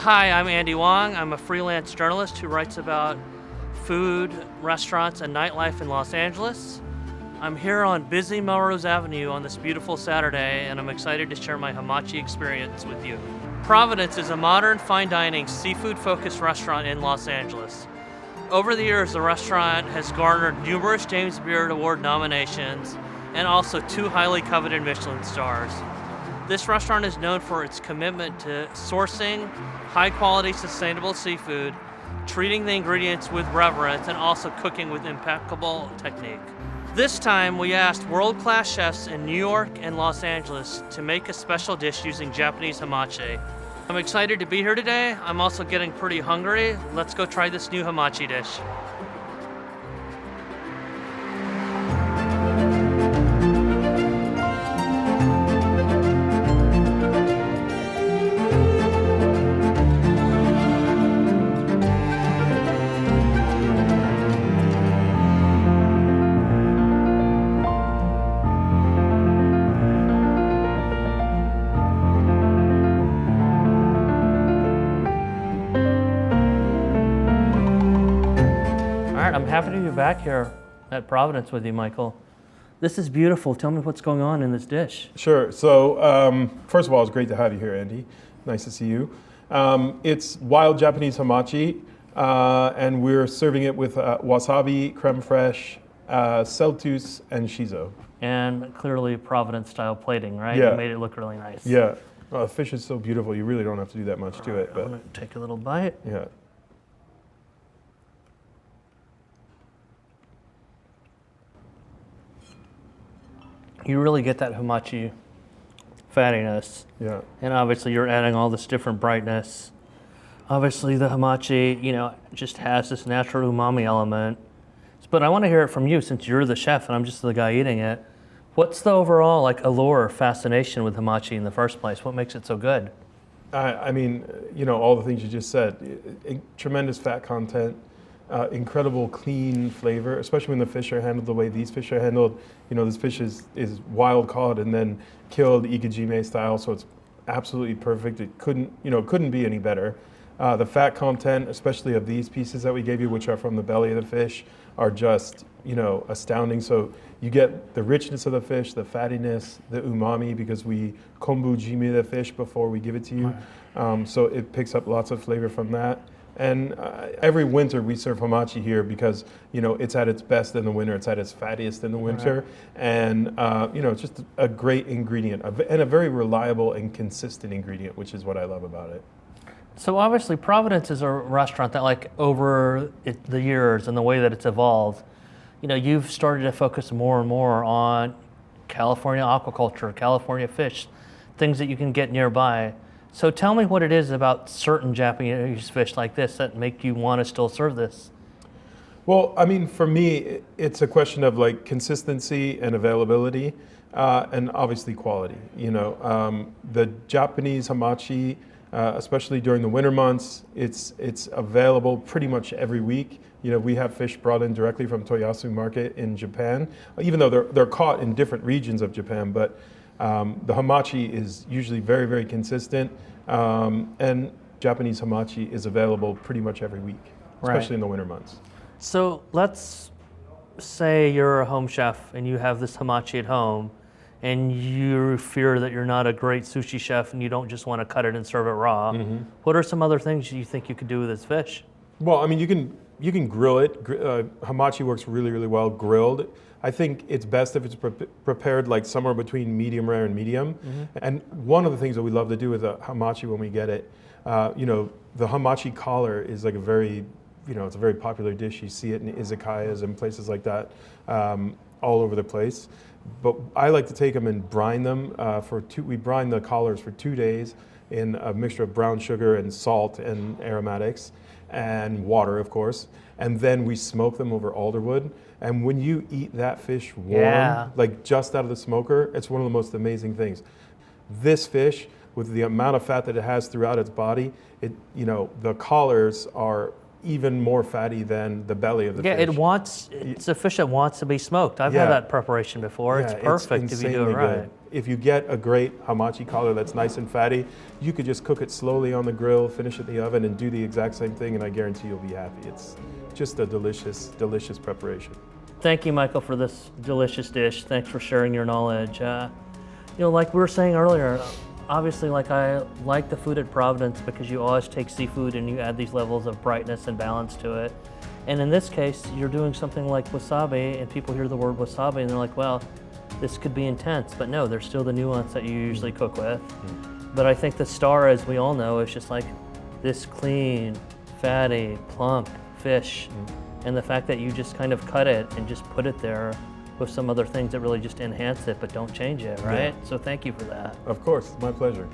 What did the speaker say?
Hi, I'm Andy Wong. I'm a freelance journalist who writes about food, restaurants, and nightlife in Los Angeles. I'm here on busy Melrose Avenue on this beautiful Saturday, and I'm excited to share my hamachi experience with you. Providence is a modern, fine dining, seafood-focused restaurant in Los Angeles. Over the years, the restaurant has garnered numerous James Beard Award nominations and also 2 highly coveted Michelin stars. This restaurant is known for its commitment to sourcing high-quality, sustainable seafood, treating the ingredients with reverence, and also cooking with impeccable technique. This time, we asked world-class chefs in New York and Los Angeles to make a special dish using Japanese hamachi. I'm excited to be here today. I'm also getting pretty hungry. Let's go try this new hamachi dish. I'm happy to be back here at Providence with you, Michael. This is beautiful. Tell me what's going on in this dish. Sure. So, first of all, it's great to have you here, Andy. Nice to see you. It's wild Japanese hamachi, and we're serving it with wasabi, creme fraiche, celtus, and shiso. And clearly Providence-style plating, right? Yeah. You made it look really nice. Yeah. The fish is so beautiful. You really don't have to do that much to it. I'm going to take a little bite. Yeah. You really get that hamachi fattiness. Yeah. And obviously you're adding all this different brightness. Obviously the hamachi, just has this natural umami element. But I want to hear it from you since you're the chef and I'm just the guy eating it. What's the overall allure or fascination with hamachi in the first place? What makes it so good? I mean, all the things you just said. Tremendous fat content. Incredible clean flavor, especially when the fish are handled the way these fish are handled. This fish is wild caught and then killed ikejime style, so it's absolutely perfect. It couldn't be any better. The fat content, especially of these pieces that we gave you, which are from the belly of the fish, are just astounding. So you get the richness of the fish, the fattiness, the umami, because we kombu jime the fish before we give it to you. Right. So it picks up lots of flavor from that. And every winter we serve hamachi here because, it's at its best in the winter, it's at its fattiest in the winter. Right. And, it's just a great ingredient and a very reliable and consistent ingredient, which is what I love about it. So obviously Providence is a restaurant that over the years and the way that it's evolved, you've started to focus more and more on California aquaculture, California fish, things that you can get nearby. So tell me what it is about certain Japanese fish like this that make you want to still serve this. Well, I mean, for me, it's a question of consistency and availability, and obviously quality. The Japanese hamachi, especially during the winter months, it's available pretty much every week. We have fish brought in directly from Toyasu Market in Japan, even though they're caught in different regions of Japan, but the hamachi is usually very, very consistent, and Japanese hamachi is available pretty much every week, especially in the winter months. So let's say you're a home chef and you have this hamachi at home and you fear that you're not a great sushi chef and you don't just want to cut it and serve it raw. Mm-hmm. What are some other things you think you could do with this fish? Well, I mean, you can grill it. Hamachi works really, really well grilled. I think it's best if it's prepared somewhere between medium rare and medium. Mm-hmm. And one of the things that we love to do with the hamachi when we get it, the hamachi collar is a very, it's a very popular dish. You see it in izakayas and places like that all over the place. But I like to take them and brine them we brine the collars for 2 days in a mixture of brown sugar and salt and aromatics and water, of course. And then we smoke them over alderwood. And when you eat that fish warm, just out of the smoker, it's one of the most amazing things. This fish, with the amount of fat that it has throughout its body, the collars are even more fatty than the belly of the fish. It's a fish that wants to be smoked. I've had that preparation before. It's perfect if you do it right. if you get a great hamachi collar that's nice and fatty, you could just cook it slowly on the grill, finish it in the oven, and do the exact same thing, and I guarantee you'll be happy. It's just a delicious, delicious preparation. Thank you, Michael, for this delicious dish. Thanks for sharing your knowledge. Like we were saying earlier, obviously, like I like the food at Providence because you always take seafood and you add these levels of brightness and balance to it. And in this case, you're doing something like wasabi, and people hear the word wasabi and they're like, well, this could be intense, but no, there's still the nuance that you usually cook with. But I think the star, as we all know, is just like this clean, fatty, plump fish. And the fact that you just kind of cut it and just put it there with some other things that really just enhance it but don't change it, right? Yeah. So thank you for that. Of course, my pleasure.